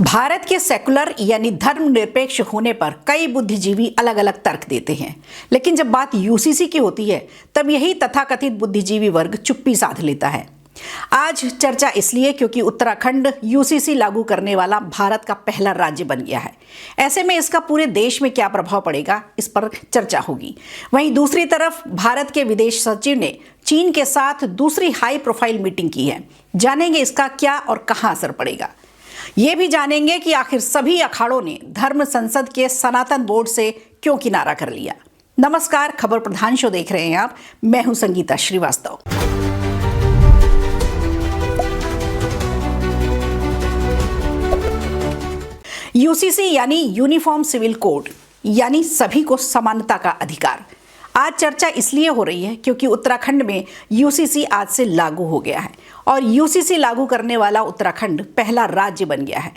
भारत के सेकुलर यानी धर्मनिरपेक्ष होने पर कई बुद्धिजीवी अलग अलग तर्क देते हैं, लेकिन जब बात यूसीसी की होती है तब यही तथाकथित बुद्धिजीवी वर्ग चुप्पी साध लेता है। आज चर्चा इसलिए क्योंकि उत्तराखंड यूसीसी लागू करने वाला भारत का पहला राज्य बन गया है। ऐसे में इसका पूरे देश में क्या प्रभाव पड़ेगा, इस पर चर्चा होगी। वहीं दूसरी तरफ भारत के विदेश सचिव ने चीन के साथ दूसरी हाई प्रोफाइल मीटिंग की है। जानेंगे इसका क्या और कहां असर पड़ेगा। ये भी जानेंगे कि आखिर सभी अखाड़ों ने धर्म संसद के सनातन बोर्ड से क्यों किनारा कर लिया। नमस्कार, खबर प्रधान शो देख रहे हैं आप। मैं हूं संगीता श्रीवास्तव। यूसीसी यानी यूनिफॉर्म सिविल कोड, यानी सभी को समानता का अधिकार। आज चर्चा इसलिए हो रही है क्योंकि उत्तराखंड में यूसीसी आज से लागू हो गया है और यूसीसी लागू करने वाला उत्तराखंड पहला राज्य बन गया है।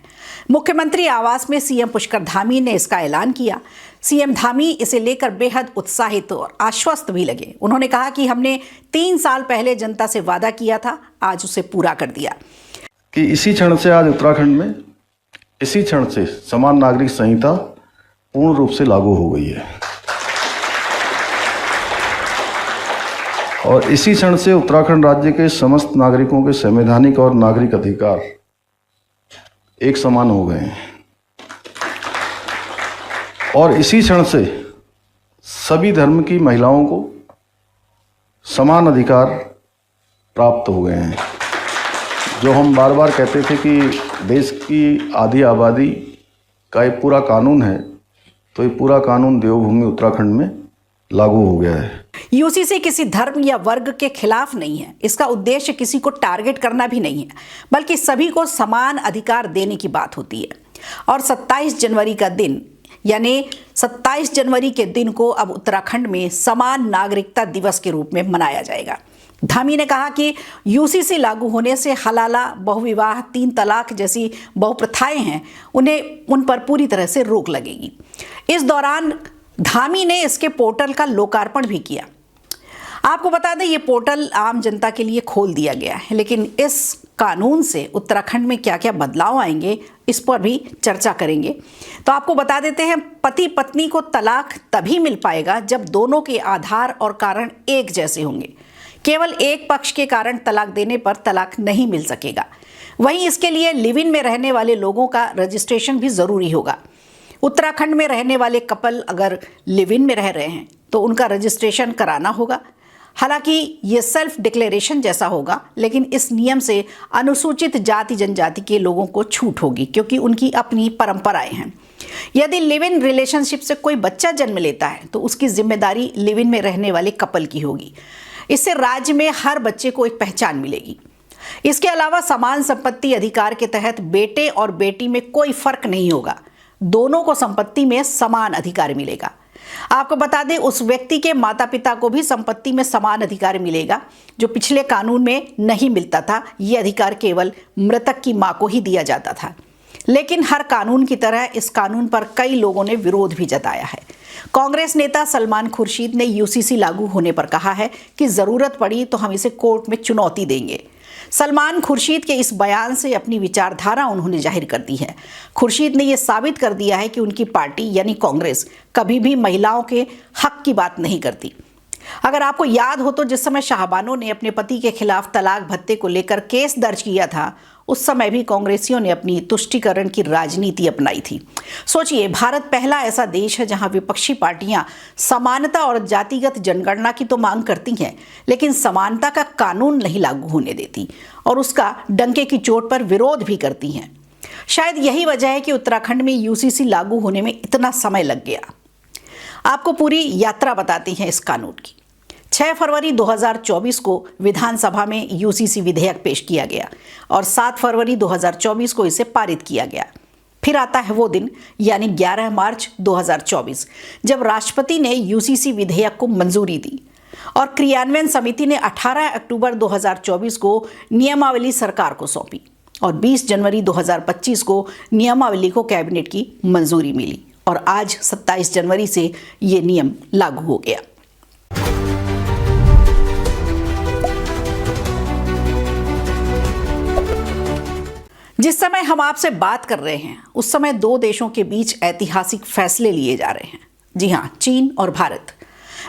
मुख्यमंत्री आवास में सीएम पुष्कर धामी ने इसका ऐलान किया। सीएम धामी इसे लेकर बेहद उत्साहित और आश्वस्त भी लगे। उन्होंने कहा कि हमने 3 साल पहले जनता से वादा किया था, आज उसे पूरा कर दिया। कि इसी क्षण से आज उत्तराखंड में इसी क्षण से समान नागरिक संहिता पूर्ण रूप से लागू हो गई है और इसी क्षण से उत्तराखंड राज्य के समस्त नागरिकों के संवैधानिक और नागरिक अधिकार एक समान हो गए हैं और इसी क्षण से सभी धर्म की महिलाओं को समान अधिकार प्राप्त हो गए हैं। जो हम बार बार कहते थे कि देश की आधी आबादी का एक पूरा कानून है, तो ये पूरा कानून देवभूमि उत्तराखंड में लागू हो गया है। यूसीसी किसी धर्म या वर्ग के खिलाफ नहीं है। इसका उद्देश्य किसी को टारगेट करना भी नहीं है, बल्कि सभी को समान अधिकार देने की बात होती है। और 27 जनवरी का दिन, यानी 27 जनवरी के दिन को अब उत्तराखंड में समान नागरिकता दिवस के रूप में मनाया जाएगा। धामी ने कहा कि यूसीसी लागू होने से हलाला, बहुविवाह, 3 तलाक जैसी बहुप्रथाएं हैं, उन पर पूरी तरह से रोक लगेगी। इस दौरान धामी ने इसके पोर्टल का लोकार्पण भी किया। आपको बता दें, ये पोर्टल आम जनता के लिए खोल दिया गया है, लेकिन इस कानून से उत्तराखंड में क्या क्या बदलाव आएंगे, इस पर भी चर्चा करेंगे। तो आपको बता देते हैं, पति पत्नी को तलाक तभी मिल पाएगा जब दोनों के आधार और कारण एक जैसे होंगे। केवल एक पक्ष के कारण तलाक देने पर तलाक नहीं मिल सकेगा। वहीं इसके लिए लिव इन में रहने वाले लोगों का रजिस्ट्रेशन भी जरूरी होगा। उत्तराखंड में रहने वाले कपल अगर लिव इन में रह रहे हैं तो उनका रजिस्ट्रेशन कराना होगा। हालांकि ये सेल्फ डिक्लेरेशन जैसा होगा, लेकिन इस नियम से अनुसूचित जाति जनजाति के लोगों को छूट होगी क्योंकि उनकी अपनी परंपराएं हैं। यदि लिव इन रिलेशनशिप से कोई बच्चा जन्म लेता है तो उसकी जिम्मेदारी लिव इन में रहने वाले कपल की होगी। इससे राज्य में हर बच्चे को एक पहचान मिलेगी। इसके अलावा समान संपत्ति अधिकार के तहत बेटे और बेटी में कोई फर्क नहीं होगा। दोनों को संपत्ति में समान अधिकार मिलेगा। आपको बता दें, उस व्यक्ति के माता पिता को भी संपत्ति में समान अधिकार मिलेगा, जो पिछले कानून में नहीं मिलता था। यह अधिकार केवल मृतक की मां को ही दिया जाता था। लेकिन हर कानून की तरह इस कानून पर कई लोगों ने विरोध भी जताया है। कांग्रेस नेता सलमान खुर्शीद ने यूसीसी लागू होने पर कहा है कि जरूरत पड़ी तो हम इसे कोर्ट में चुनौती देंगे। सलमान खुर्शीद के इस बयान से अपनी विचारधारा उन्होंने जाहिर कर दी है। खुर्शीद ने यह साबित कर दिया है कि उनकी पार्टी यानी कांग्रेस कभी भी महिलाओं के हक की बात नहीं करती। अगर आपको याद हो तो जिस समय शाहबानो ने अपने पति के खिलाफ तलाक भत्ते को लेकर केस दर्ज किया था, उस समय भी कांग्रेसियों ने अपनी तुष्टीकरण की राजनीति अपनाई थी। सोचिए, भारत पहला ऐसा देश है जहां विपक्षी पार्टियां समानता और जातिगत जनगणना की तो मांग करती हैं, लेकिन समानता का कानून नहीं लागू होने देती और उसका डंके की चोट पर विरोध भी करती हैं। शायद यही वजह है कि उत्तराखंड में यूसीसी लागू होने में इतना समय लग गया। आपको पूरी यात्रा बताते हैं इस कानून की। 6 फरवरी 2024 को विधानसभा में यूसीसी विधेयक पेश किया गया और 7 फरवरी 2024 को इसे पारित किया गया। फिर आता है वो दिन, यानी 11 मार्च 2024, जब राष्ट्रपति ने यूसीसी विधेयक को मंजूरी दी और क्रियान्वयन समिति ने 18 अक्टूबर 2024 को नियमावली सरकार को सौंपी और 20 जनवरी 2025 को नियमावली को कैबिनेट की मंजूरी मिली और आज 27 जनवरी से ये नियम लागू हो गया। जिस समय हम आपसे बात कर रहे हैं उस समय दो देशों के बीच ऐतिहासिक फैसले लिए जा रहे हैं। जी हां, चीन और भारत।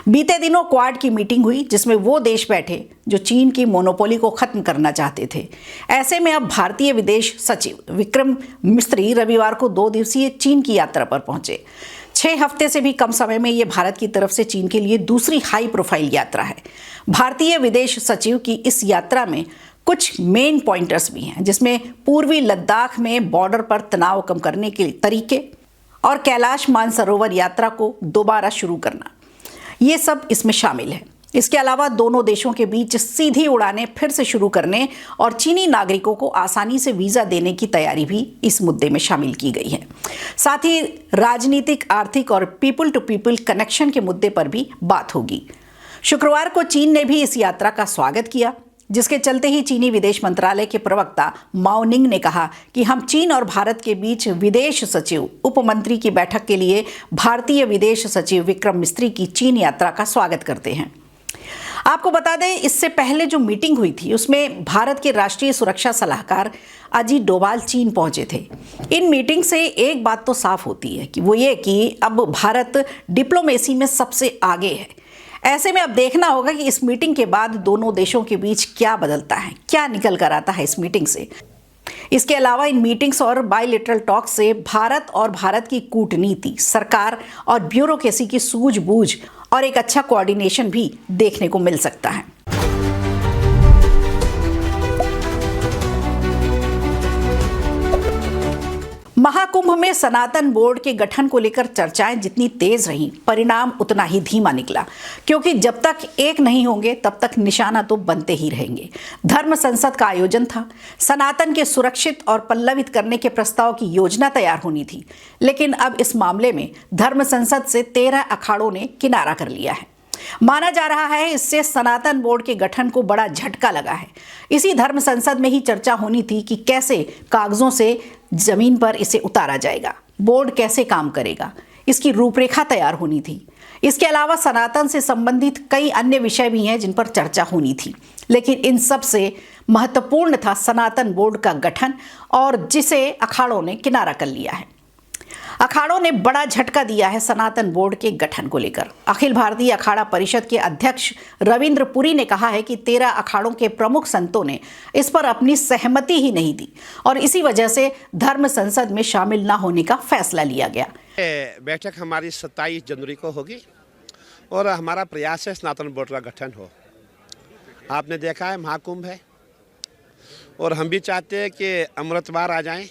बीते दिनों क्वाड की मीटिंग हुई जिसमें वो देश बैठे जो चीन की मोनोपोली को खत्म करना चाहते थे। ऐसे में अब भारतीय विदेश सचिव विक्रम मिस्री रविवार को 2 दिवसीय चीन की यात्रा पर पहुंचे। 6 हफ्ते से भी कम समय में ये भारत की तरफ से चीन के लिए दूसरी हाई प्रोफाइल यात्रा है। भारतीय विदेश सचिव की इस यात्रा में कुछ मेन पॉइंटर्स भी हैं, जिसमें पूर्वी लद्दाख में बॉर्डर पर तनाव कम करने के तरीके और कैलाश मानसरोवर यात्रा को दोबारा शुरू करना, ये सब इसमें शामिल है। इसके अलावा दोनों देशों के बीच सीधी उड़ानें फिर से शुरू करने और चीनी नागरिकों को आसानी से वीजा देने की तैयारी भी इस मुद्दे में शामिल की गई है। साथ ही राजनीतिक, आर्थिक और पीपल टू पीपल कनेक्शन के मुद्दे पर भी बात होगी। शुक्रवार को चीन ने भी इस यात्रा का स्वागत किया, जिसके चलते ही चीनी विदेश मंत्रालय के प्रवक्ता माओ निंग ने कहा कि हम चीन और भारत के बीच विदेश सचिव उप मंत्री की बैठक के लिए भारतीय विदेश सचिव विक्रम मिस्री की चीन यात्रा का स्वागत करते हैं। आपको बता दें, इससे पहले जो मीटिंग हुई थी उसमें भारत के राष्ट्रीय सुरक्षा सलाहकार अजीत डोभाल चीन पहुंचे थे। इन मीटिंग से एक बात तो साफ होती है कि वो ये कि अब भारत डिप्लोमेसी में सबसे आगे है। ऐसे में अब देखना होगा कि इस मीटिंग के बाद दोनों देशों के बीच क्या बदलता है, क्या निकल कर आता है इस मीटिंग से। इसके अलावा इन मीटिंग्स और बायलैटरल टॉक से भारत और भारत की कूटनीति, सरकार और ब्यूरोक्रेसी की सूझबूझ और एक अच्छा कोऑर्डिनेशन भी देखने को मिल सकता है। महाकुंभ में सनातन बोर्ड के गठन को लेकर चर्चाएं जितनी तेज रहीं, परिणाम उतना ही धीमा निकला, क्योंकि जब तक एक नहीं होंगे तब तक निशाना तो बनते ही रहेंगे। धर्म संसद का आयोजन था, सनातन के सुरक्षित और पल्लवित करने के प्रस्ताव की योजना तैयार होनी थी, लेकिन अब इस मामले में धर्म संसद से 13 अखाड़ों ने किनारा कर लिया है। माना जा रहा है इससे सनातन बोर्ड के गठन को बड़ा झटका लगा है। इसी धर्म संसद में ही चर्चा होनी थी कि कैसे कागजों से जमीन पर इसे उतारा जाएगा, बोर्ड कैसे काम करेगा, इसकी रूपरेखा तैयार होनी थी। इसके अलावा सनातन से संबंधित कई अन्य विषय भी हैं जिन पर चर्चा होनी थी, लेकिन इन सब से महत्वपूर्ण था सनातन बोर्ड का गठन, और जिसे अखाड़ों ने किनारा कर लिया है। अखाड़ों ने बड़ा झटका दिया है सनातन बोर्ड के गठन को लेकर। अखिल भारतीय अखाड़ा परिषद के अध्यक्ष रविंद्र पुरी ने कहा है कि 13 अखाड़ों के प्रमुख संतों ने इस पर अपनी सहमति ही नहीं दी और इसी वजह से धर्म संसद में शामिल न होने का फैसला लिया गया। बैठक हमारी 27 जनवरी को होगी और हमारा प्रयास है सनातन बोर्ड का गठन हो। आपने देखा है महाकुंभ है और हम भी चाहते हैं कि अमृतवार आ जाएं।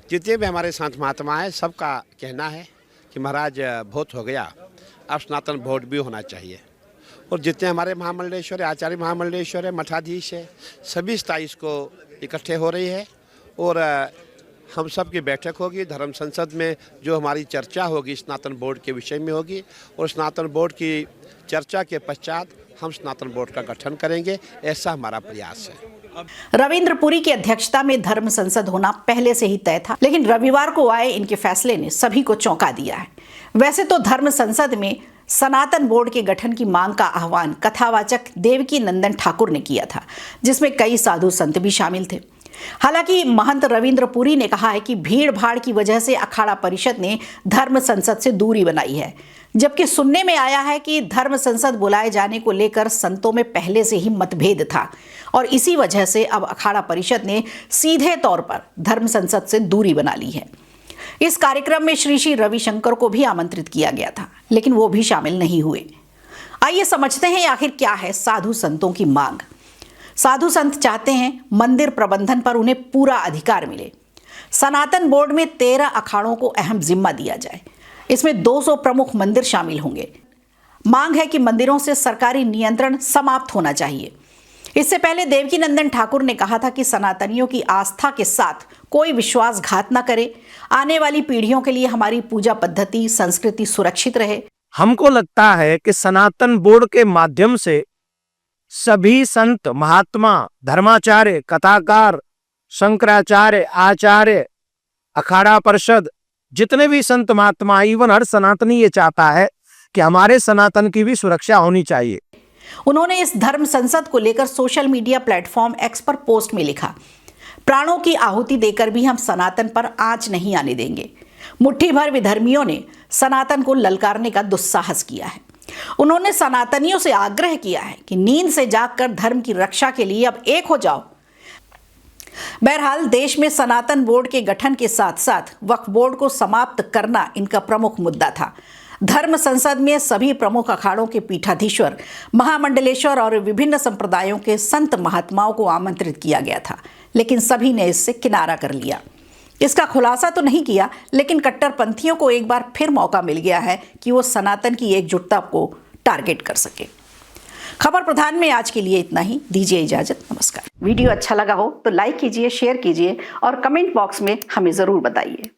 जितने भी हमारे संत महात्मा हैं सबका कहना है कि महाराज बहुत हो गया, अब सनातन बोर्ड भी होना चाहिए। और जितने हमारे महामंडलेश्वर है, आचार्य महामंडलेश्वर है, मठाधीश है, सभी 27 को इकट्ठे हो रही है और हम सब की बैठक होगी। धर्म संसद में जो हमारी चर्चा होगी सनातन बोर्ड के विषय में होगी और सनातन बोर्ड की चर्चा के पश्चात हम सनातन बोर्ड का गठन करेंगे, ऐसा हमारा प्रयास है। रविंद्र पुरी की अध्यक्षता में धर्म संसद होना पहले से ही तय था, लेकिन रविवार को आए इनके फैसले ने सभी को चौंका दिया है। वैसे तो धर्म संसद में सनातन बोर्ड के गठन की मांग का आह्वान कथावाचक देवकी नंदन ठाकुर ने किया था, जिसमें कई साधु संत भी शामिल थे। हालांकि महंत रविंद्र पुरी ने कहा है कि भीड़ भाड़ की वजह से अखाड़ा परिषद ने धर्म संसद से दूरी बनाई है, जबकि सुनने में आया है कि धर्म संसद बुलाए जाने को लेकर संतों में पहले से ही मतभेद था और इसी वजह से अब अखाड़ा परिषद ने सीधे तौर पर धर्म संसद से दूरी बना ली है। इस कार्यक्रम में श्री रविशंकर को भी आमंत्रित किया गया था, लेकिन वो भी शामिल नहीं हुए। आइए समझते हैं आखिर क्या है साधु संतों की मांग। साधु संत चाहते हैं मंदिर प्रबंधन पर उन्हें पूरा अधिकार मिले। सनातन बोर्ड में 13 अखाड़ों को अहम जिम्मा दिया जाए। इसमें 200 प्रमुख मंदिर शामिल होंगे। मांग है कि मंदिरों से सरकारी नियंत्रण समाप्त होना चाहिए। इससे पहले देवकी नंदन ठाकुर ने कहा था कि सनातनियों की आस्था के साथ कोई विश्वासघात न करे, आने वाली पीढ़ियों के लिए हमारी पूजा पद्धति, संस्कृति सुरक्षित रहे। हमको लगता है कि सनातन बोर्ड के माध्यम से सभी संत महात्मा, धर्माचार्य, कथाकार, शंकराचार्य, आचार्य, अखाड़ा परिषद, जितने भी संत महात्मा, इवन हर सनातनी ये चाहता है कि हमारे सनातन की भी सुरक्षा होनी चाहिए। उन्होंने इस धर्म संसद को लेकर सोशल मीडिया प्लेटफॉर्म एक्स पर पोस्ट में लिखा, प्राणों की आहुति देकर भी हम सनातन पर आंच नहीं आने देंगे। मुट्ठी भर विधर्मियों ने सनातन को ललकारने का दुस्साहस किया है। उन्होंने सनातनियों से आग्रह किया है कि नींद से जागकर धर्म की रक्षा के लिए अब एक हो जाओ। बहरहाल देश में सनातन बोर्ड के गठन के साथ साथ वक्फ बोर्ड को समाप्त करना इनका प्रमुख मुद्दा था। धर्म संसद में सभी प्रमुख अखाड़ों के पीठाधीश्वर, महामंडलेश्वर और विभिन्न संप्रदायों के संत महात्माओं को आमंत्रित किया गया था, लेकिन सभी ने इससे किनारा कर लिया। इसका खुलासा तो नहीं किया, लेकिन कट्टरपंथियों को एक बार फिर मौका मिल गया है कि वो सनातन की एकजुटता को टारगेट कर सके। खबर प्रधान में आज के लिए इतना ही। दीजिए इजाजत, नमस्कार। वीडियो अच्छा लगा हो तो लाइक कीजिए, शेयर कीजिए और कमेंट बॉक्स में हमें जरूर बताइए।